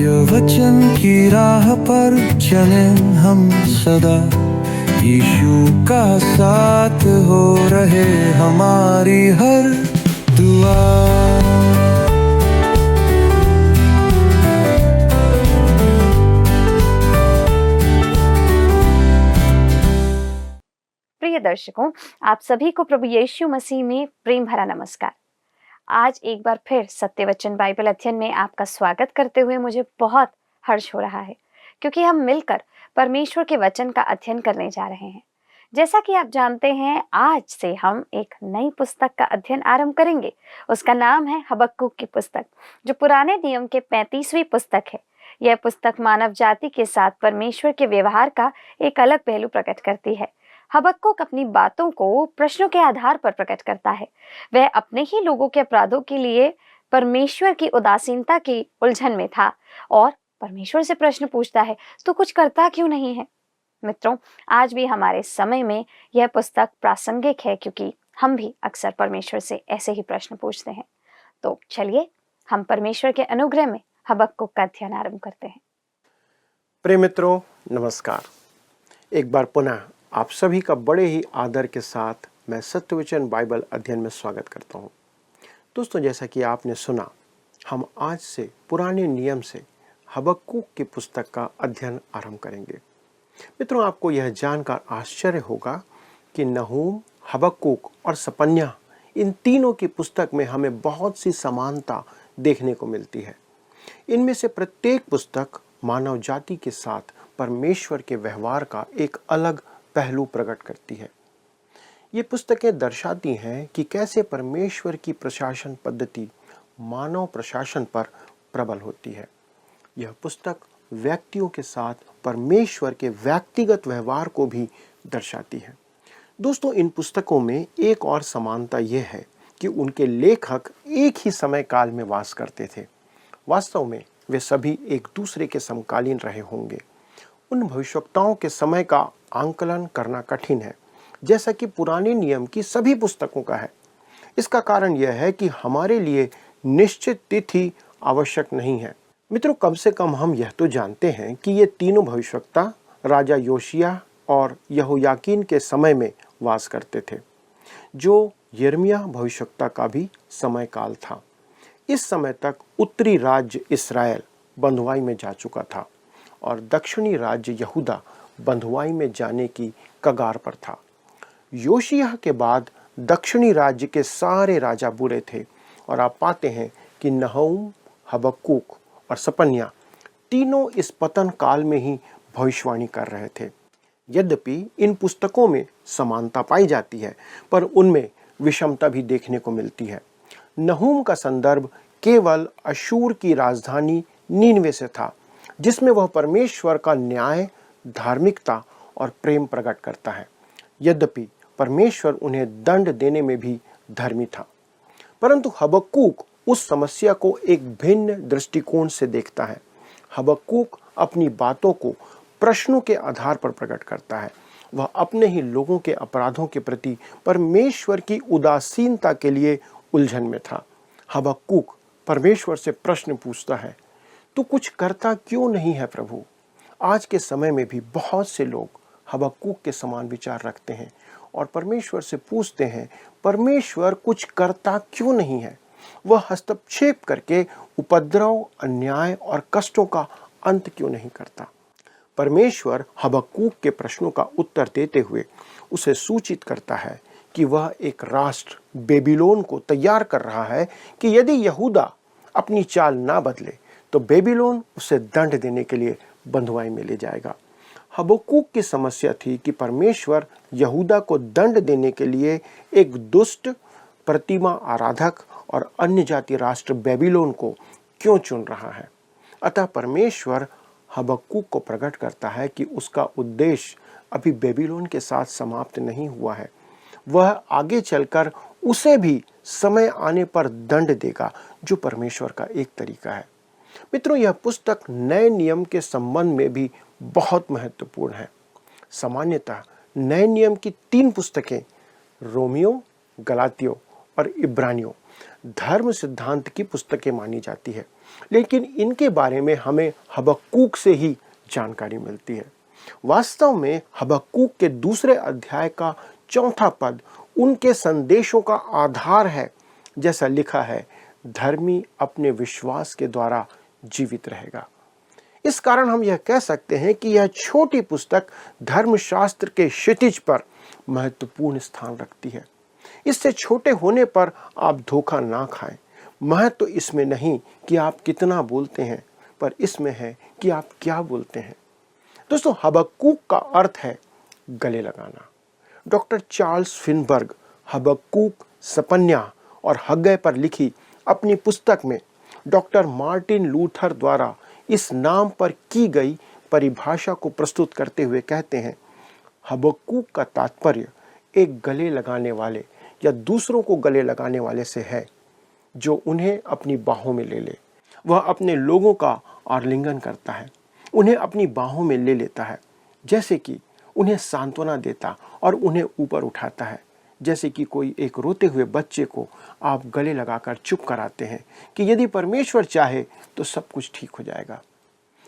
सत्य वचन की राह पर चले हम सदा, यीशु का साथ हो रहे हमारी हर दुआ। प्रिय दर्शकों, आप सभी को प्रभु यीशु मसीह में प्रेम भरा नमस्कार। आज एक बार फिर सत्य वचन बाइबल अध्ययन में आपका स्वागत करते हुए मुझे बहुत हर्ष हो रहा है, क्योंकि हम मिलकर परमेश्वर के वचन का अध्ययन करने जा रहे हैं। जैसा कि आप जानते हैं, आज से हम एक नई पुस्तक का अध्ययन आरंभ करेंगे। उसका नाम है हबक्कुक की पुस्तक, जो पुराने नियम के 35वीं पुस्तक है। यह पुस्तक मानव जाति के साथ परमेश्वर के व्यवहार का एक अलग पहलू प्रकट करती है। हबक्कुक अपनी बातों को प्रश्नों के आधार पर प्रकट करता है। वह अपने ही लोगों के अपराधों के लिए परमेश्वर की उदासीनता की उलझन में था और परमेश्वर से प्रश्न पूछता है, तो कुछ करता क्यों नहीं है। मित्रों, आज भी हमारे समय में यह पुस्तक प्रासंगिक है, क्योंकि हम भी अक्सर परमेश्वर से ऐसे ही प्रश्न पूछते हैं। तो चलिए हम परमेश्वर के अनुग्रह में हबक्कुक का अध्ययन आरंभ करते हैं। प्रिय मित्रों, नमस्कार। एक बार पुनः आप सभी का बड़े ही आदर के साथ मैं सत्यवचन बाइबल अध्ययन में स्वागत करता हूं। दोस्तों, जैसा कि आपने सुना, हम आज से पुराने नियम से हबक्कुक की पुस्तक का अध्ययन आरंभ करेंगे। मित्रों, आपको यह जानकर आश्चर्य होगा कि नहूम, हबक्कुक और सपन्याह, इन तीनों की पुस्तक में हमें बहुत सी समानता देखने को मिलती है। इनमें से प्रत्येक पुस्तक मानव जाति के साथ परमेश्वर के व्यवहार का एक अलग पहलू प्रकट करती है। ये पुस्तकें दर्शाती हैं कि कैसे परमेश्वर की प्रशासन पद्धति मानव प्रशासन पर प्रबल होती है। यह पुस्तक व्यक्तियों के साथ परमेश्वर के व्यक्तिगत व्यवहार को भी दर्शाती है। दोस्तों, इन पुस्तकों में एक और समानता यह है कि उनके लेखक एक ही समय काल में वास करते थे। वास्तव में वे सभी एक दूसरे के समकालीन रहे होंगे। उन भविष्यवक्ताओं के समय का आंकलन करना कठिन है, जैसा कि पुराने नियम की सभी पुस्तकों का है। इसका कारण यह है कि हमारे लिए निश्चित तिथि आवश्यक नहीं है। मित्रों, कम से कम हम यह तो जानते हैं कि ये तीनों भविष्यवक्ता राजा योशिय्याह और यहोयाकीन के समय में वास करते थे, जो यिर्मयाह भविष्यवक्ता का भी समय काल था। इस समय तक उत्तरी राज्य इस्राएल बंधुआई में जा चुका था और दक्षिणी राज्य यहूदा बंधुआई में जाने की कगार पर था। योशिय्याह के बाद दक्षिणी राज्य के सारे राजा बुरे थे और आप पाते हैं कि नहूम, हबक्कुक और सपन्याह तीनों इस पतन काल में ही भविष्यवाणी कर रहे थे। यद्यपि इन पुस्तकों में समानता पाई जाती है, पर उनमें विषमता भी देखने को मिलती है। नहूम का संदर्भ केवल अशूर की राजधानी नीनवे से था, जिसमें वह परमेश्वर का न्याय, धार्मिकता और प्रेम प्रकट करता है। यद्यपि परमेश्वर उन्हें दंड देने में भी धर्मी था, परंतु हबक्कुक उस समस्या को एक भिन्न दृष्टिकोण से देखता है। हबक्कुक अपनी बातों को प्रश्नों के आधार पर प्रकट करता है। वह अपने ही लोगों के अपराधों के प्रति परमेश्वर की उदासीनता के लिए उलझन में था। हबक्कुक परमेश्वर से प्रश्न पूछता है, तू कुछ करता क्यों नहीं है प्रभु। आज के समय में भी बहुत से लोग हबक्कुक के समान विचार रखते हैं और परमेश्वर से पूछते हैं, परमेश्वर कुछ करता क्यों नहीं है। वह हस्तक्षेप करके उपद्रव, अन्याय और कष्टों का अंत क्यों नहीं करता। परमेश्वर हबक्कुक के प्रश्नों का उत्तर देते हुए उसे सूचित करता है कि वह एक राष्ट्र बेबीलोन को तैयार कर रहा है कि यदि यहूदा अपनी चाल ना बदले तो बेबीलोन उसे दंड देने के लिए बंधुआई में ले जाएगा। हबक्कुक की समस्या थी कि परमेश्वर यहूदा को दंड देने के लिए एक दुष्ट, प्रतिमा आराधक और अन्य जाति राष्ट्र बेबीलोन को क्यों चुन रहा है। अतः परमेश्वर हबक्कुक को प्रकट करता है कि उसका उद्देश्य अभी बेबीलोन के साथ समाप्त नहीं हुआ है। वह आगे चलकर उसे भी समय आने पर दंड देगा, जो परमेश्वर का एक तरीका है। मित्रों, यह पुस्तक नए नियम के संबंध में भी बहुत महत्वपूर्ण है। सामान्यतः नए नियम की 3 पुस्तकें रोमियो, गलातियों और इब्रानियों धर्म सिद्धांत की पुस्तकें मानी जाती है, लेकिन इनके बारे में हमें हबक्कूक से ही जानकारी मिलती है। वास्तव में हबक्कूक के दूसरे अध्याय का 4था पद उनके संदेशों का आधार है। जैसा लिखा है, धर्मी अपने विश्वास के द्वारा जीवित रहेगा। इस कारण हम यह कह सकते हैं कि यह छोटी पुस्तक धर्मशास्त्र के क्षितिज पर महत्वपूर्ण स्थान रखती है। इससे छोटे होने पर आप धोखा ना खाएं। महत्व इसमें नहीं कि आप कितना बोलते हैं, पर इसमें है कि आप क्या बोलते हैं। दोस्तों, हबक्कूक का अर्थ है गले लगाना। डॉक्टर चार्ल्स फिनबर्ग हबक्कूक, सपन्या और हग्गै पर लिखी अपनी पुस्तक में डॉक्टर मार्टिन लूथर द्वारा इस नाम पर की गई परिभाषा को प्रस्तुत करते हुए कहते हैं, हबक्कूक का तात्पर्य एक गले लगाने वाले या दूसरों को गले लगाने वाले से है, जो उन्हें अपनी बाहों में ले ले। वह अपने लोगों का आलिंगन करता है, उन्हें अपनी बाहों में ले लेता है, जैसे कि उन्हें सांत्वना देता और उन्हें ऊपर उठाता है, जैसे कि कोई एक रोते हुए बच्चे को आप गले लगाकर चुप कराते हैं कि यदि परमेश्वर चाहे तो सब कुछ ठीक हो जाएगा।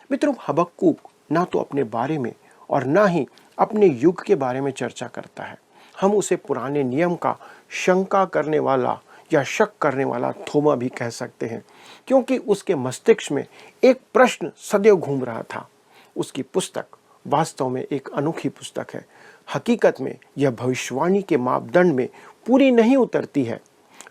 मित्रों, हबक्कूक ना तो अपने बारे में और ना ही अपने युग के बारे में चर्चा करता है। हम उसे पुराने नियम का शंका करने वाला या शक करने वाला थोमा भी कह सकते हैं, क्योंकि उसके मस्तिष्क में एक प्रश्न सदैव घूम रहा था। उसकी पुस्तक वास्तव में एक अनोखी पुस्तक है। हकीकत में यह भविष्यवाणी के मापदंड में पूरी नहीं उतरती है।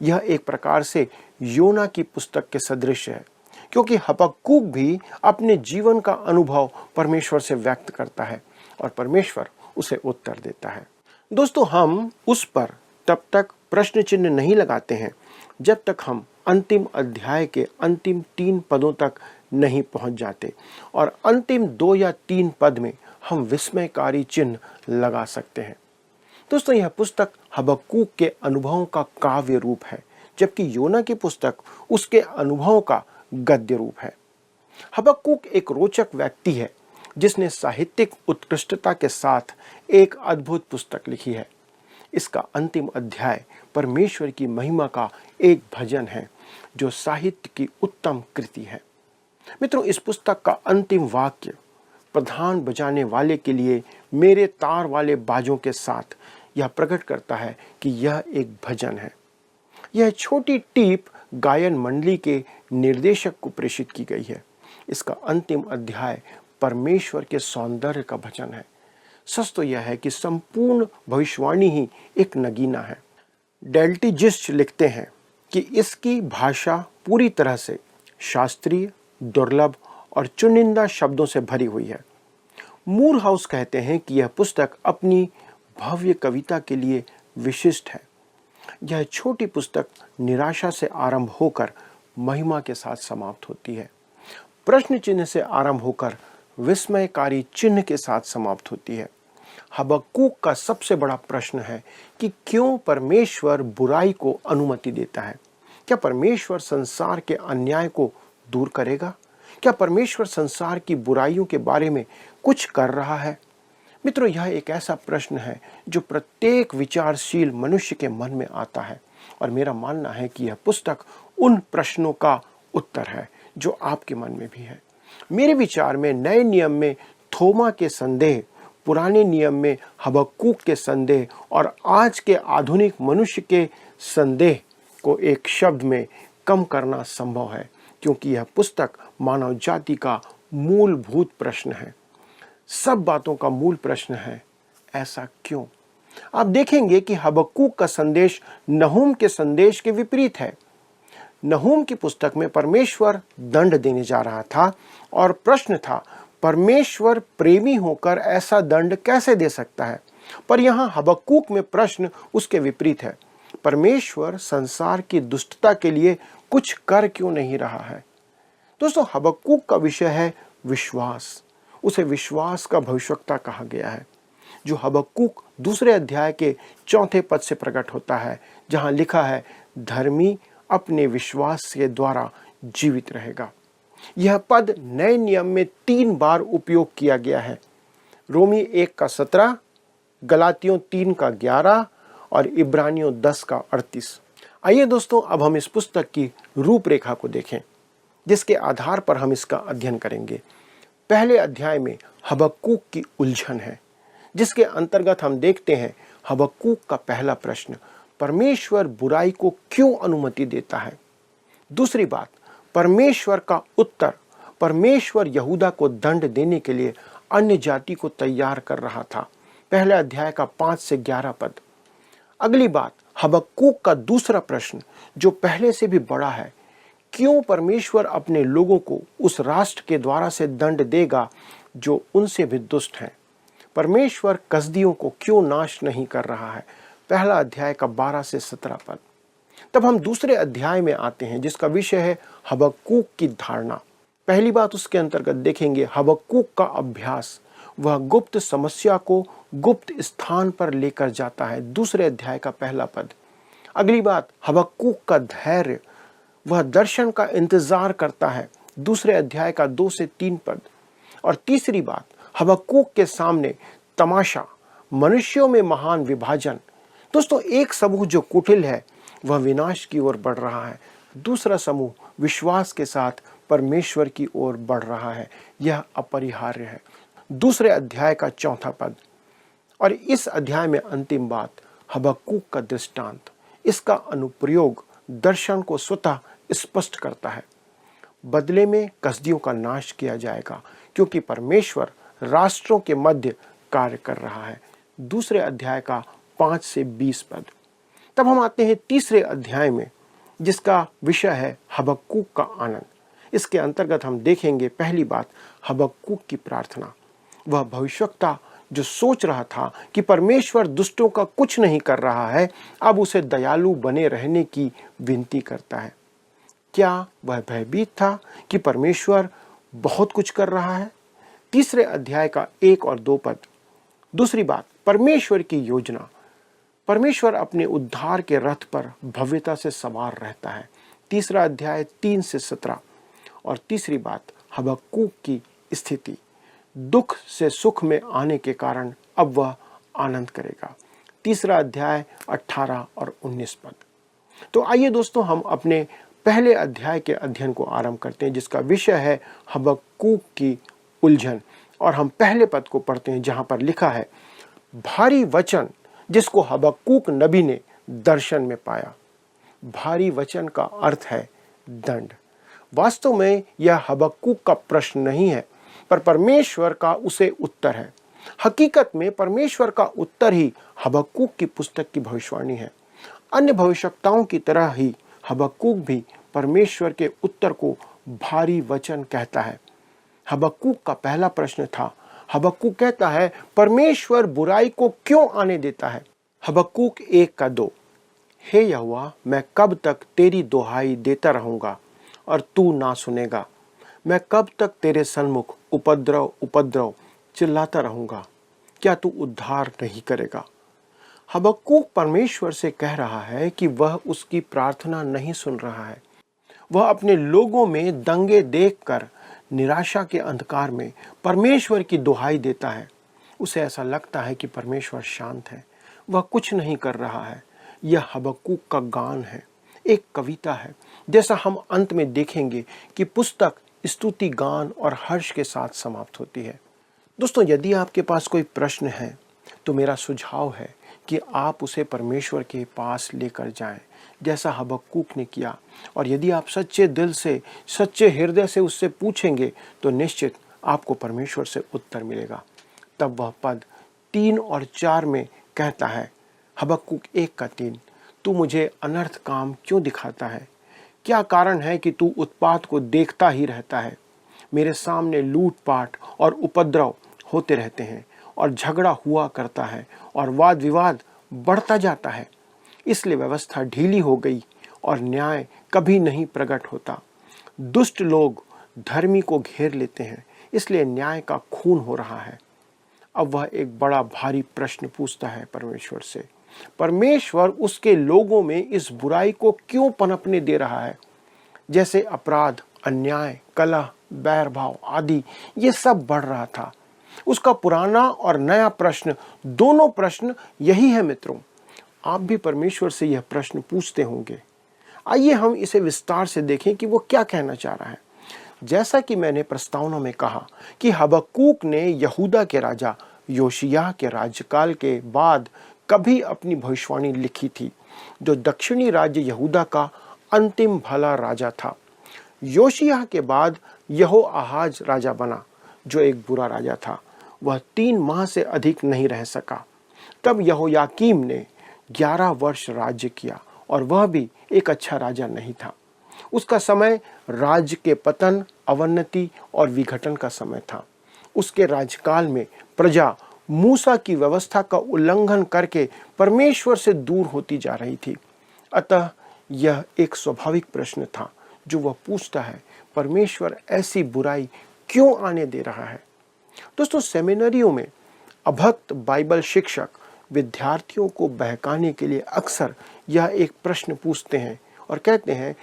यह एक प्रकार से योना की पुस्तक के सदृश है, क्योंकि हबक्कूक भी अपने जीवन का अनुभव परमेश्वर से व्यक्त करता है और परमेश्वर उसे उत्तर देता है। दोस्तों, हम उस पर तब तक प्रश्न चिन्ह नहीं लगाते हैं जब तक हम अंतिम अध्याय के अंतिम 3 पदों तक नहीं पहुंच जाते, और अंतिम 2 या 3 पद में हम विस्मयकारी चिन्ह लगा सकते हैं। दोस्तों, यह पुस्तक हबक्कूक के अनुभवों का काव्य रूप है, जबकि योना की पुस्तक उसके अनुभवों का गद्य रूप है। हबक्कूक एक रोचक व्यक्ति है जिसने साहित्यिक उत्कृष्टता के साथ एक अद्भुत पुस्तक लिखी है। इसका अंतिम अध्याय परमेश्वर की महिमा का एक भजन है, जो साहित्य की उत्तम कृति है। मित्रों, इस पुस्तक का अंतिम वाक्य प्रधान बजाने वाले के लिए मेरे तार वाले बाजों के साथ यह प्रकट करता है कि यह एक भजन है। यह छोटी टीप गायन मंडली के निर्देशक को प्रेषित की गई है। इसका अंतिम अध्याय परमेश्वर के सौंदर्य का भजन है। सच तो यह है कि संपूर्ण भविष्यवाणी ही एक नगीना है। डेल्टिजिस्ट लिखते हैं कि इसकी भाषा पूरी तरह से शास्त्रीय, दुर्लभ और चुनिंदा शब्दों से भरी हुई है। मूर हाउस कहते हैं कि यह पुस्तक अपनी भव्य कविता के लिए विशिष्ट है। यह छोटी पुस्तक निराशा से आरंभ होकर महिमा के साथ समाप्त होती है, प्रश्न चिन्ह से आरंभ होकर विस्मयकारी चिन्ह के साथ समाप्त होती है। हबक्कूक का सबसे बड़ा प्रश्न है कि क्यों परमेश्वर बुराई को अनुमति देता है। क्या परमेश्वर संसार के अन्याय को दूर करेगा? क्या परमेश्वर संसार की बुराइयों के बारे में कुछ कर रहा है? मित्रों, यह एक ऐसा प्रश्न है जो प्रत्येक विचारशील मनुष्य के मन में आता है, और मेरा मानना है कि यह पुस्तक उन प्रश्नों का उत्तर है जो आपके मन में भी है। मेरे विचार में नए नियम में थोमा के संदेह, पुराने नियम में हबक्कूक के संदेह और आज के आधुनिक मनुष्य के संदेह को एक शब्द में कम करना संभव है, क्योंकि यह पुस्तक मानव जाति का मूलभूत प्रश्न है। सब बातों का मूल प्रश्न है, ऐसा क्यों? आप देखेंगे कि हबक्कूक का संदेश नहूम के संदेश के विपरीत है। नहूम की पुस्तक में परमेश्वर दंड देने जा रहा था और प्रश्न था, परमेश्वर प्रेमी होकर ऐसा दंड कैसे दे सकता है? पर यहाँ हबक्कूक में प्रश्न उसके विपरीत है, परमेश्वर संसार की दुष्टता के लिए कुछ कर क्यों नहीं रहा है? दोस्तों, हबक्कूक का विषय है विश्वास। उसे विश्वास का भविष्यवक्ता कहा गया है, जो हबक्कूक दूसरे अध्याय के 4 पद से प्रकट होता है, जहां लिखा है, धर्मी अपने विश्वास के द्वारा जीवित रहेगा। यह पद नए नियम में 3 बार उपयोग किया गया है। रोमी 1 का 17, गलातियों 3 का 11 और इब्रानियों 10 का 38। आइए दोस्तों, अब हम इस पुस्तक की रूपरेखा को देखें। जिसके आधार पर हम इसका अध्ययन करेंगे। पहले अध्याय में हबक्कूक की उलझन है, जिसके अंतर्गत हम देखते हैं हबक्कूक का पहला प्रश्न, परमेश्वर बुराई को क्यों अनुमति देता है। दूसरी बात, परमेश्वर का उत्तर, परमेश्वर यहूदा को दंड देने के लिए अन्य जाति को तैयार कर रहा था। पहले अध्याय का 5 से 11 पद। अगली बात, हबक्कूक का दूसरा प्रश्न जो पहले से भी बड़ा है, क्यों परमेश्वर अपने लोगों को उस राष्ट्र के द्वारा से दंड देगा जो उनसे भी दुष्ट हैं। परमेश्वर कसदियों को क्यों नाश नहीं कर रहा है। पहला अध्याय का 12 से 17 पद। तब हम दूसरे अध्याय में आते हैं जिसका विषय है हबक्कूक की धारणा। पहली बात उसके अंतर्गत देखेंगे हबक्कूक का अभ्यास, वह गुप्त समस्या को गुप्त स्थान पर लेकर जाता है। दूसरे अध्याय का पहला पद। अगली बात, हबक्कूक का धैर्य, वह दर्शन का इंतजार करता है। दूसरे अध्याय का 2 से 3 पद। और तीसरी बात, हबक्कूक के सामने तमाशा, मनुष्यों में महान विभाजन। दोस्तों, एक समूह जो कुटिल है वह विनाश की ओर बढ़ रहा है, दूसरा समूह विश्वास के साथ परमेश्वर की ओर बढ़ रहा है। यह अपरिहार्य है। दूसरे अध्याय का 4 पद। और इस अध्याय में अंतिम बात, हबक्कूक का दृष्टांत, इसका अनुप्रयोग दर्शन को स्वतः स्पष्ट करता है। बदले में कसदियों का नाश किया जाएगा क्योंकि परमेश्वर राष्ट्रों के मध्य कार्य कर रहा है। दूसरे अध्याय का 5 से 20 पद। तब हम आते हैं तीसरे अध्याय में जिसका विषय है हबक्कूक का आनंद। इसके अंतर्गत हम देखेंगे पहली बात, हबक्कूक की प्रार्थना। वह भविष्यवक्ता जो सोच रहा था कि परमेश्वर दुष्टों का कुछ नहीं कर रहा है, अब उसे दयालु बने रहने की विनती करता है। क्या वह भयभीत था कि परमेश्वर बहुत कुछ कर रहा है। तीसरे अध्याय का 1 और 2 पद। दूसरी बात, परमेश्वर की योजना। परमेश्वर अपने उद्धार के रथ पर भव्यता से सवार रहता है। तीसरा अध्याय 3 से 17। और तीसरी बात, हबक्कूक की स्थिति, दुख से सुख में आने के कारण अब वह आनंद करेगा। तीसरा अध्याय 18 और 19 पद। तो आइए दोस्तों, हम अपने पहले अध्याय के अध्ययन को आरंभ करते हैं जिसका विषय है हबक्कूक की उलझन। और हम पहले पद को पढ़ते हैं जहां पर लिखा है, भारी वचन जिसको हबक्कूक नबी ने दर्शन में पाया। भारी वचन का अर्थ है दंड। वास्तव में यह हबक्कूक का प्रश्न नहीं है, पर परमेश्वर का उसे उत्तर है। हकीकत में परमेश्वर का उत्तर ही हबक्कूक की पुस्तक की भविष्यवाणी है। अन्य भविष्यवक्ताओं की तरह ही हबक्कूक भी परमेश्वर के उत्तर को भारी वचन कहता है। हबक्कूक का पहला प्रश्न था, हबक्कूक कहता है परमेश्वर बुराई को क्यों आने देता है। हबक्कूक 1 का 2। हे यहोवा, मैं कब तक तेरी दुहाई देता रहूंगा और तू ना सुनेगा। मैं कब तक तेरे सन्मुख उपद्रव उपद्रव चिल्लाता रहूंगा, क्या तू उद्धार नहीं करेगा। हबक्कूक परमेश्वर से कह रहा है कि वह उसकी प्रार्थना नहीं सुन रहा है। वह अपने लोगों में दंगे देखकर निराशा के अंधकार में परमेश्वर की दुहाई देता है। उसे ऐसा लगता है कि परमेश्वर शांत है, वह कुछ नहीं कर रहा है। यह हबक्कूक का गान है, एक कविता है। जैसा हम अंत में देखेंगे कि पुस्तक स्तुति गान और हर्ष के साथ समाप्त होती है। दोस्तों, यदि आपके पास कोई प्रश्न है तो मेरा सुझाव है कि आप उसे परमेश्वर के पास लेकर जाएं, जैसा हबक्कूक ने किया। और यदि आप सच्चे दिल से, सच्चे हृदय से उससे पूछेंगे तो निश्चित आपको परमेश्वर से उत्तर मिलेगा। तब वह पद 3 और 4 में कहता है, हबक्कूक 1 का 3, तू मुझे अनर्थ काम क्यों दिखाता है। क्या कारण है कि तू उत्पात को देखता ही रहता है। मेरे सामने लूटपाट और उपद्रव होते रहते हैं और झगड़ा हुआ करता है और वाद विवाद बढ़ता जाता है। इसलिए व्यवस्था ढीली हो गई और न्याय कभी नहीं प्रकट होता। दुष्ट लोग धर्मी को घेर लेते हैं, इसलिए न्याय का खून हो रहा है। अब वह एक बड़ा भारी प्रश्न पूछता है परमेश्वर से। परमेश्वर उसके लोगों में इस बुराई को क्यों पनपने दे रहा है। जैसे अपराध, अन्याय, कलह, बैर भाव आदि ये सब बढ़ रहा था। उसका पुराना और नया प्रश्न, दोनों प्रश्न यही है मित्रों। आप भी परमेश्वर से यह प्रश्न पूछते होंगे। आइए हम इसे विस्तार से देखें कि वो क्या कहना चाह रहा है। जैसा कि मैंने प्रस्तावना में कहा कि हबक्कूक ने यहूदा के राजा योशिय्याह के राज्यकाल के बाद कभी अपनी भविष्यवाणी लिखी थी, जो दक्षिणी राज्य यहूदा का अंतिम भला राजा था। योशिय्याह के बाद यहोआहाज राजा बना, जो एक बुरा राजा था। वह 3 माह से अधिक नहीं रह सका। तब यहोयाकीम ने 11 वर्ष राज्य किया और वह भी एक अच्छा राजा नहीं था। उसका समय राज्य के पतन, अवनति और विघटन का समय था। उसके राज्यकाल में प्रजा मूसा की व्यवस्था का उल्लंघन करके परमेश्वर से दूर होती जा रही थी। अतः यह एक स्वाभाविक प्रश्न था जो वह पूछता है, परमेश्वर ऐसी बुराई क्यों आने दे रहा है? दोस्तों, सेमिनरियों में अभक्त बाइबल शिक्षक विद्यार्थियों को बहकाने के लिए अक्सर यह एक प्रश्न पूछते हैं और कहते हैं,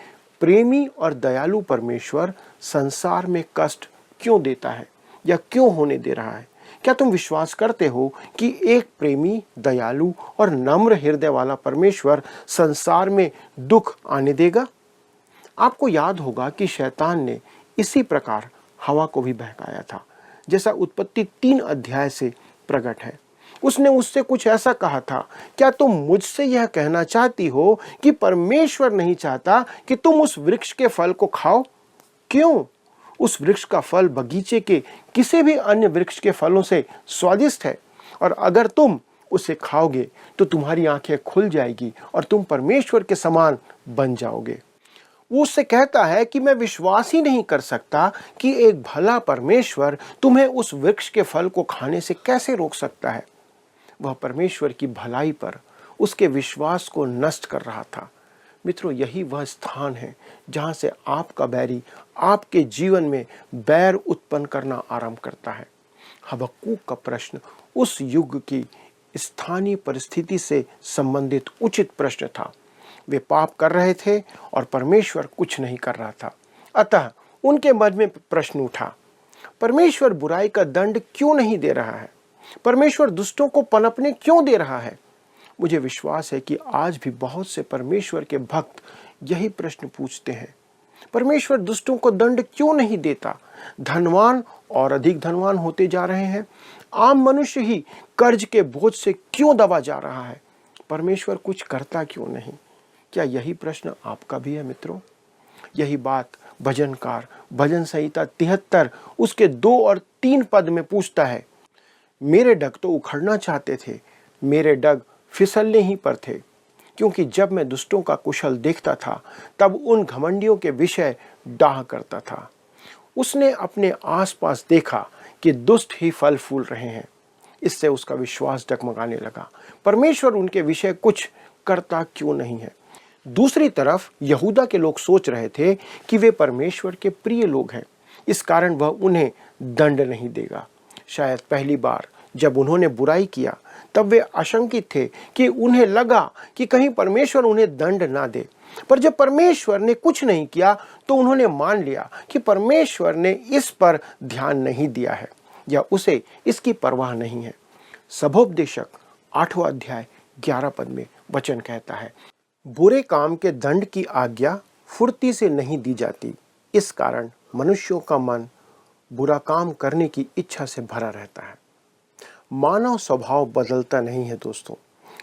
प्रेमी और दयालु परमेश्वर संसार में कष्ट क्यों देता है या क्यों होने दे रहा है? क्या तुम विश्वास करते हो कि एक प्रेमी, दयालु और नम्र हृदय वाला परमेश्वर संसार में दुख आने देगा? आपको याद होगा कि शैतान ने इसी प्रकार हवा को भी बहकाया था, जैसा उत्पत्ति 3 अध्याय से प्रकट है। उसने उससे कुछ ऐसा कहा था, क्या तुम मुझसे यह कहना चाहती हो कि परमेश्वर नहीं चाहता कि तुम उस वृक्ष के फल को खाओ? क्यों? उस वृक्ष का फल बगीचे के किसी भी अन्य वृक्ष के फलों से स्वादिष्ट है, और अगर तुम उसे खाओगे तो तुम्हारी आंखें खुल जाएगी और तुम परमेश्वर के समान बन जाओगे। वो उससे कहता है कि मैं विश्वास ही नहीं कर सकता कि एक भला परमेश्वर तुम्हें उस वृक्ष के फल को खाने से कैसे रोक सकता है। वह परमेश्वर की भलाई पर उसके विश्वास को नष्ट कर रहा था। मित्रों, यही वह स्थान है जहां से आपका बैरी आपके जीवन में बैर उत्पन्न करना आरंभ करता है। हबक्कूक का प्रश्न उस युग की स्थानीय परिस्थिति से संबंधित उचित प्रश्न था। वे पाप कर रहे थे और परमेश्वर कुछ नहीं कर रहा था। अतः उनके मन में प्रश्न उठा, परमेश्वर बुराई का दंड क्यों नहीं दे रहा है? परमेश्वर दुष्टों को पनपने क्यों दे रहा है? मुझे विश्वास है कि आज भी बहुत से परमेश्वर के भक्त यही प्रश्न पूछते हैं। परमेश्वर दुष्टों को दंड क्यों नहीं देता? धनवान और अधिक धनवान होते जा रहे हैं। आम मनुष्य ही कर्ज के बोझ से क्यों दबा जा रहा है? परमेश्वर कुछ करता क्यों नहीं? क्या यही प्रश्न आपका भी है मित्रों? यही बात भजनकार भजन संहिता 73 उसके 2 और 3 पद में पूछता है। मेरे डग तो उखड़ना चाहते थे, मेरे डग फिसलने ही पर थे, क्योंकि जब मैं दुष्टों का कुशल देखता था तब उन घमंडियों के विषय डाह करता था। उसने अपने आसपास देखा कि दुष्ट ही फल फूल रहे हैं। इससे उसका विश्वास डगमगाने लगा। परमेश्वर उनके विषय कुछ करता क्यों नहीं है? दूसरी तरफ यहूदा के लोग सोच रहे थे कि वे परमेश्वर के प्रिय लोग हैं, इस कारण वह उन्हें दंड नहीं देगा। शायद पहली बार जब उन्होंने बुराई किया तब वे आशंकित थे कि उन्हें लगा कि कहीं परमेश्वर उन्हें दंड ना दे, पर जब परमेश्वर ने कुछ नहीं किया तो उन्होंने मान लिया कि परमेश्वर ने इस पर ध्यान नहीं दिया है या उसे इसकी परवाह नहीं है। सभोपदेशक 8वां अध्याय 11 पद में वचन कहता है, बुरे काम के दंड की आज्ञा फुर्ती से नहीं दी जाती, इस कारण मनुष्यों का मन बुरा काम करने की इच्छा से भरा रहता है। मानव स्वभाव बदलता नहीं है दोस्तों।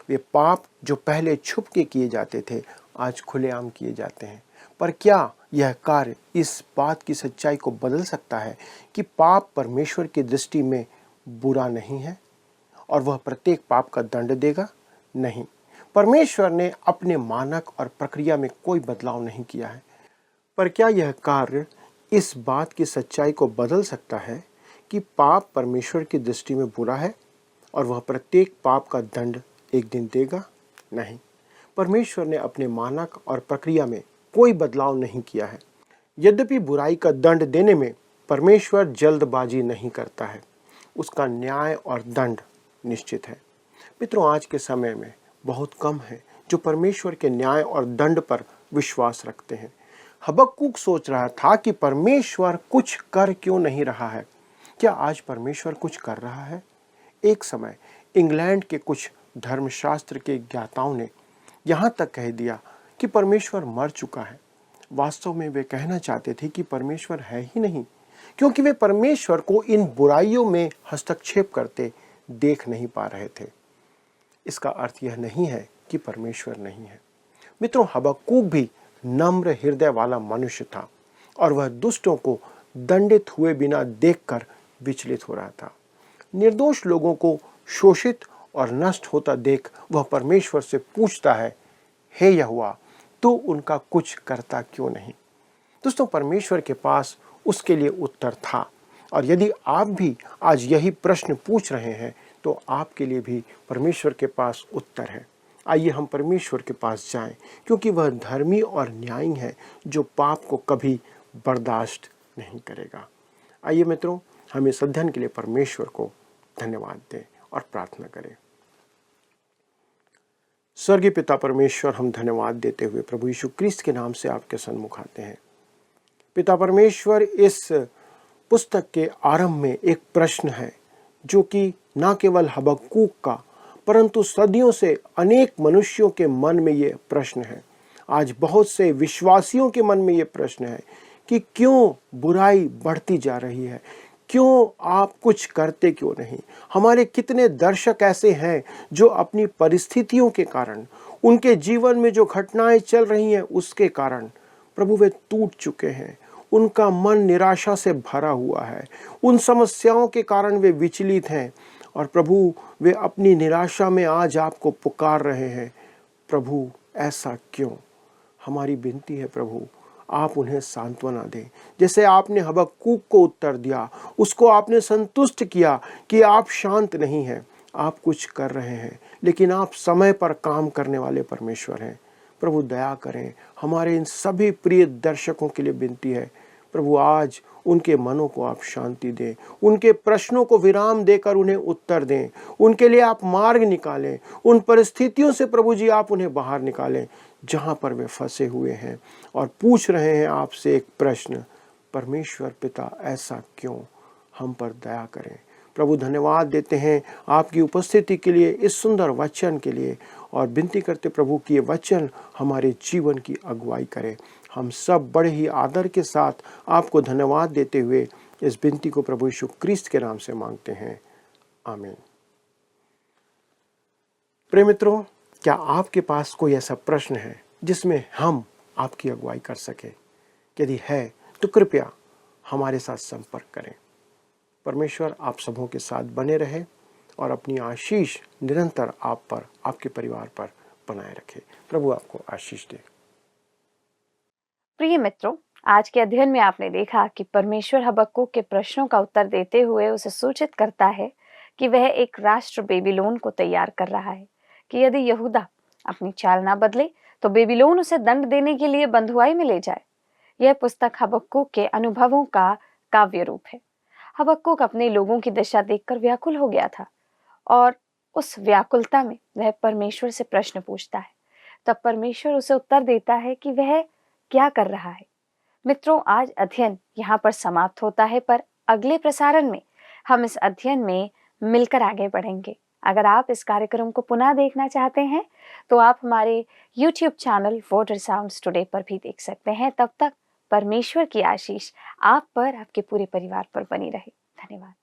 वे पाप जो पहले छुप के किए जाते थे आज खुलेआम किए जाते हैं। पर क्या यह कार्य इस बात की सच्चाई को बदल सकता है कि पाप परमेश्वर की दृष्टि में बुरा नहीं है और वह प्रत्येक पाप का दंड देगा? नहीं, परमेश्वर ने अपने मानक और प्रक्रिया में कोई बदलाव नहीं किया है। पर क्या यह कार्य इस बात की सच्चाई को बदल सकता है कि पाप परमेश्वर की दृष्टि में बुरा है और वह प्रत्येक पाप का दंड एक दिन देगा? नहीं, परमेश्वर ने अपने मानक और प्रक्रिया में कोई बदलाव नहीं किया है। यद्यपि बुराई का दंड देने में परमेश्वर जल्दबाजी नहीं करता है, उसका न्याय और दंड निश्चित है। मित्रों, आज के समय में बहुत कम है जो परमेश्वर के न्याय और दंड पर विश्वास रखते हैं। हबक्कूक सोच रहा था कि परमेश्वर कुछ कर क्यों नहीं रहा है। क्या आज परमेश्वर कुछ कर रहा है? एक समय इंग्लैंड के कुछ धर्मशास्त्र के ज्ञाताओं ने यहाँ तक कह दिया कि परमेश्वर मर चुका है। वास्तव में वे कहना चाहते थे कि परमेश्वर है ही नहीं, क्योंकि वे परमेश्वर को इन बुराइयों में हस्तक्षेप करते देख नहीं पा रहे थे। इसका अर्थ यह नहीं है कि परमेश्वर नहीं है। मित्रों, हबक्कूक भी नम्र हृदय वाला मनुष्य था और वह दुष्टों को दंडित हुए बिना देखकर विचलित हो रहा था। निर्दोष लोगों को शोषित और नष्ट होता देख वह परमेश्वर से पूछता है, हे यहोवा, तू उनका कुछ करता क्यों नहीं। दोस्तों, परमेश्वर के पास उसके लिए उत्तर था, और यदि आप भी आज यही प्रश्न पूछ रहे हैं तो आपके लिए भी परमेश्वर के पास उत्तर है। आइए हम परमेश्वर के पास जाएं, क्योंकि वह धर्मी और न्यायी है जो पाप को कभी बर्दाश्त नहीं करेगा। आइए मित्रों, हम इस अध्ययन के लिए परमेश्वर को धन्यवाद दें और प्रार्थना करें। स्वर्गीय पिता परमेश्वर, हम धन्यवाद देते हुए प्रभु यीशु क्रिस्त के नाम से आपके सन्मुख आते हैं। पिता परमेश्वर, इस पुस्तक के आरंभ में एक प्रश्न है जो कि न केवल हबक्कूक का परंतु सदियों से अनेक मनुष्यों के मन में ये प्रश्न है। आज बहुत से विश्वासियों के मन में ये प्रश्न है कि क्यों बुराई बढ़ती जा रही है, क्यों आप कुछ करते क्यों नहीं। हमारे कितने दर्शक ऐसे हैं जो अपनी परिस्थितियों के कारण, उनके जीवन में जो घटनाएं चल रही हैं उसके कारण प्रभु वे टूट चुके हैं, उनका मन निराशा से भरा हुआ है, उन समस्याओं के कारण वे विचलित हैं और प्रभु वे अपनी निराशा में आज आपको पुकार रहे हैं। प्रभु ऐसा क्यों? हमारी विनती है प्रभु, आप उन्हें सांत्वना दें। जैसे आपने हबक्कूक को उत्तर दिया, उसको आपने संतुष्ट किया कि आप शांत नहीं हैं, आप कुछ कर रहे हैं, लेकिन आप समय पर काम करने वाले परमेश्वर हैं। प्रभु दया करें। हमारे इन सभी प्रिय दर्शकों के लिए विनती है प्रभु, आज उनके मनों को आप शांति दें, उनके प्रश्नों को विराम देकर उन्हें उत्तर दें, उनके लिए आप मार्ग निकालें। उन परिस्थितियों से प्रभु जी आप उन्हें बाहर निकालें जहां पर वे फंसे हुए हैं और पूछ रहे हैं आपसे एक प्रश्न, परमेश्वर पिता ऐसा क्यों? हम पर दया करें। प्रभु धन्यवाद देते हैं आपकी उपस्थिति के लिए, इस सुंदर वचन के लिए, और विनती करते प्रभु कि ये वचन हमारे जीवन की अगुवाई करे। हम सब बड़े ही आदर के साथ आपको धन्यवाद देते हुए इस विनती को प्रभु यीशु क्रिस्त के नाम से मांगते हैं, आमीन। प्रिय मित्रों, क्या आपके पास कोई ऐसा प्रश्न है जिसमें हम आपकी अगुवाई कर सकें? यदि है तो कृपया हमारे साथ संपर्क करें। परमेश्वर आप सबों के साथ बने रहे और अपनी आशीष निरंतर आप पर, आपके परिवार पर बनाए रखे। प्रभु आपको आशीष दे। प्रिय मित्रों, आज के अध्ययन में आपने देखा कि परमेश्वर हबक्कूक के प्रश्नों का उत्तर देते हुए उसे सूचित करता है कि वह एक राष्ट्र बेबीलोन को तैयार कर रहा है कि यदि यहूदा अपनी चाल ना बदले तो बेबीलोन उसे दंड देने के लिए बंधुआई में ले जाए। यह पुस्तक हबक्कूक के अनुभवों का काव्य रूप है। हबक्कूक अपने लोगों की दशा देखकर व्याकुल हो गया था और उस व्याकुलता में वह परमेश्वर से प्रश्न पूछता है। तब परमेश्वर उसे उत्तर देता है कि वह क्या कर रहा है। मित्रों, आज अध्ययन यहाँ पर समाप्त होता है, पर अगले प्रसारण में हम इस अध्ययन में मिलकर आगे बढ़ेंगे। अगर आप इस कार्यक्रम को पुनः देखना चाहते हैं तो आप हमारे YouTube channel word sounds today पर भी देख सकते हैं। तब तक परमेश्वर की आशीष आप पर, आपके पूरे परिवार पर बनी रहे। धन्यवाद।